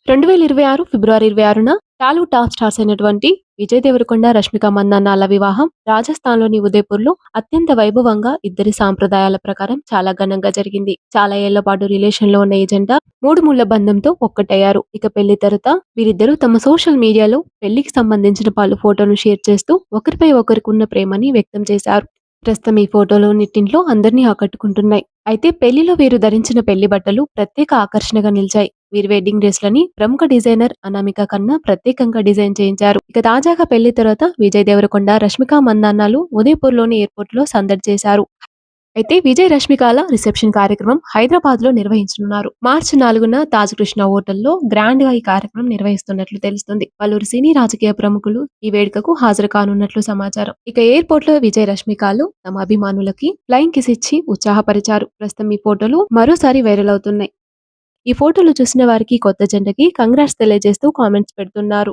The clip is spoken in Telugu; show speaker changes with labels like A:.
A: 2026 ఫిబ్రవరి 26న టాలీవుడ్ టాప్ స్టార్స్ అయినటువంటి విజయ్ దేవరకొండ, రష్మిక మందన్నాల వివాహం రాజస్థాన్‌లోని ఉదయపూర్‌లో అత్యంత వైభవంగా ఇద్దరి సాంప్రదాయాల ప్రకారం చాలా ఘనంగా జరిగింది. చాలా ఏళ్ల పాటు రిలేషన్‌లో ఉన్న ఈ జంట మూడు ముళ్ల బంధంతో ఒక్కటయ్యారు. ఇక పెళ్లి తర్వాత వీరిద్దరూ తమ సోషల్ మీడియాలో పెళ్లికి సంబంధించిన పలు ఫోటోలను షేర్ చేస్తూ ఒకరిపై ఒకరికున్న ప్రేమని వ్యక్తం చేశారు. ప్రస్తుతం ఈ ఫోటోలు నెట్టింట్లో అందరినీ ఆకట్టుకుంటున్నాయి. అయితే పెళ్లిలో వీరు ధరించిన పెళ్లి బట్టలు ప్రత్యేక ఆకర్షణగా నిలిచాయి. వీరి వెడ్డింగ్ డ్రెస్‌లని ప్రముఖ డిజైనర్ అనామిక కన్నా ప్రత్యేకంగా డిజైన్ చేయించారు. ఇక తాజాగా పెళ్లి తర్వాత విజయ్ దేవరకొండ, రష్మిక మందన్నాలు ఉదయపూర్‌లోని ఎయిర్‌పోర్ట్‌లో సందడి చేశారు. అయితే విజయ్ రష్మికల రిసెప్షన్ కార్యక్రమం హైదరాబాద్ లో నిర్వహించనున్నారు. మార్చి 4న తాజ్ కృష్ణ హోటల్లో గ్రాండ్ గా ఈ కార్యక్రమం నిర్వహిస్తున్నట్లు తెలుస్తుంది. పలువురు సినీ రాజకీయ ప్రముఖులు ఈ వేడుకకు హాజరు కానున్నట్లు సమాచారం. ఇక ఎయిర్పోర్ట్ లో విజయ్ రష్మికలు తమ అభిమానులకి ఫ్లయింగ్ కిస్ ఇచ్చి ఉత్సాహపరిచారు. ప్రస్తుతం ఈ ఫోటోలు మరోసారి వైరల్ అవుతున్నాయి. ఈ ఫోటోలు చూసిన వారికి కొత్త జంటకి కంగ్రాట్స్ తెలియజేస్తూ కామెంట్స్ పెడుతున్నారు.